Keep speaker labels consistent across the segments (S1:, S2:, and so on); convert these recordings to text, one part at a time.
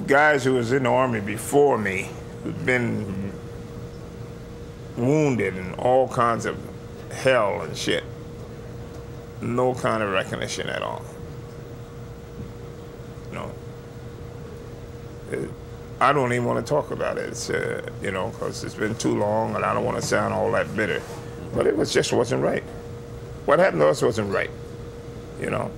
S1: guys who was in the Army before me, who'd been wounded in all kinds of hell and shit. No kind of recognition at all. No. I don't even want to talk about it, it's, you know, because it's been too long and I don't want to sound all that bitter. But it was just wasn't right. What happened to us wasn't right, you know.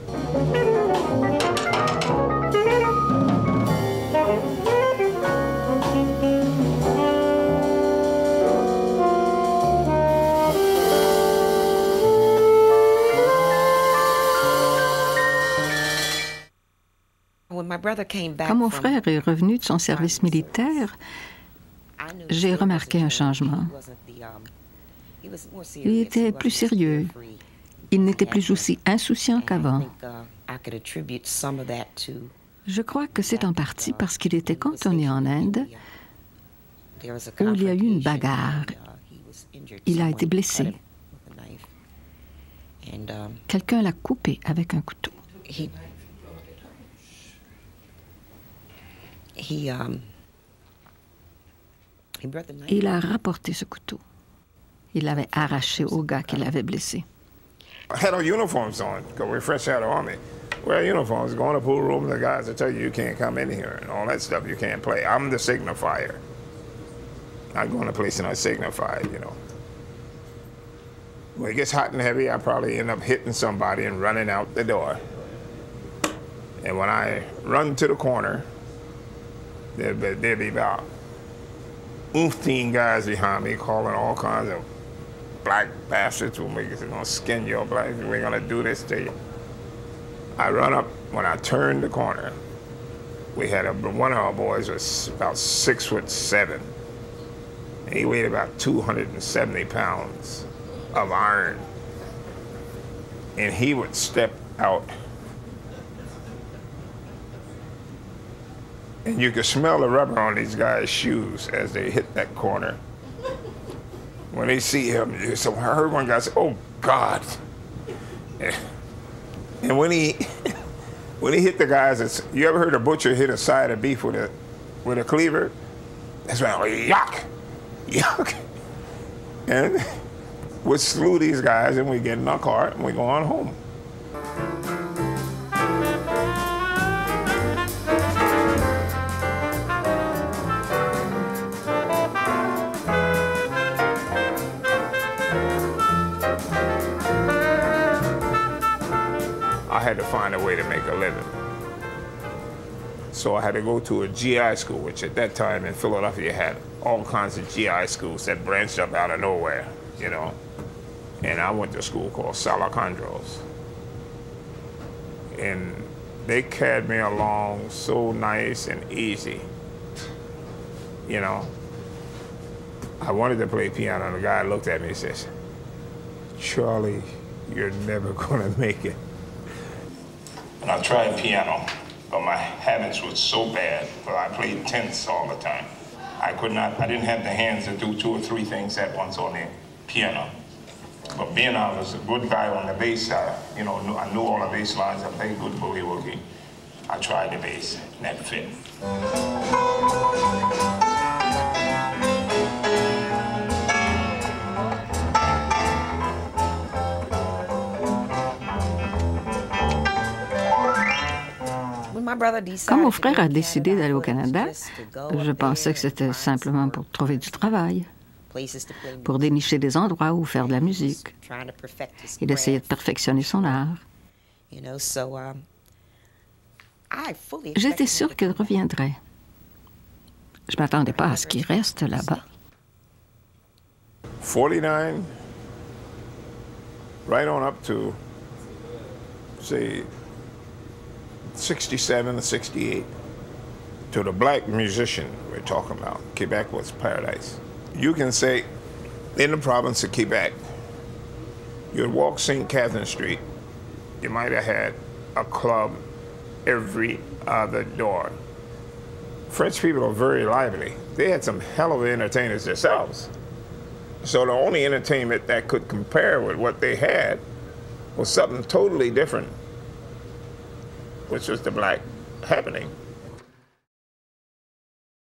S2: Quand mon frère est revenu de son service militaire, j'ai remarqué un changement. Il était plus sérieux. Il n'était plus aussi insouciant qu'avant. Je crois que c'est en partie parce qu'il était cantonné en Inde, où il y a eu une bagarre. Il a été blessé. Quelqu'un l'a coupé avec un couteau. Il a rapporté ce couteau. Il l'avait arraché au gars qui l'avait blessé.
S1: I had our uniforms on, because we're fresh out of the Army. Wear uniforms, go in the pool room, the guys will tell you can't come in here and all that stuff, you can't play. I'm the signifier. I go in a place and I signify, you know. When it gets hot and heavy, I probably end up hitting somebody and running out the door. And when I run to the corner, there'll be about 15 guys behind me calling all kinds of black bastards, we're gonna skin your black, we're gonna do this to you. I run up, when I turn the corner, we had one of our boys was about 6'7". And he weighed about 270 pounds of iron. And he would step out. And you could smell the rubber on these guys' shoes as they hit that corner. When they see him, so I heard one guy say, "Oh God!" And when he hit the guys, you ever heard a butcher hit a side of beef with a cleaver? That's right, yuck, yuck. And we slew these guys, and we get in our car and we go on home. I had to find a way to make a living. So I had to go to a GI school, which at that time in Philadelphia had all kinds of GI schools that branched up out of nowhere, you know. And I went to a school called Salacandros. And they carried me along so nice and easy, you know. I wanted to play piano, and the guy looked at me and says, "Charlie, you're never gonna make it." And I tried piano, but my habits were so bad, but I played tense all the time. I didn't have the hands to do 2 or 3 things at once on the piano. But being I was a good guy on the bass, you know, I knew all the bass lines, I played good boogie-woogie. I tried the bass, and that fit.
S2: Quand mon frère a décidé d'aller au Canada, je pensais que c'était simplement pour trouver du travail, pour dénicher des endroits où faire de la musique. Il essayait de perfectionner son art. J'étais sûre qu'il reviendrait. Je ne m'attendais pas à ce qu'il reste là-bas.
S1: 49, right on up to, say, 67 or 68, to the black musician we're talking about. Quebec was paradise. You can say, in the province of Quebec, you'd walk St. Catherine Street, you might have had a club every other door. French people are very lively. They had some hell of entertainers themselves. So the only entertainment that could compare with what they had was something totally different, which was the black happening.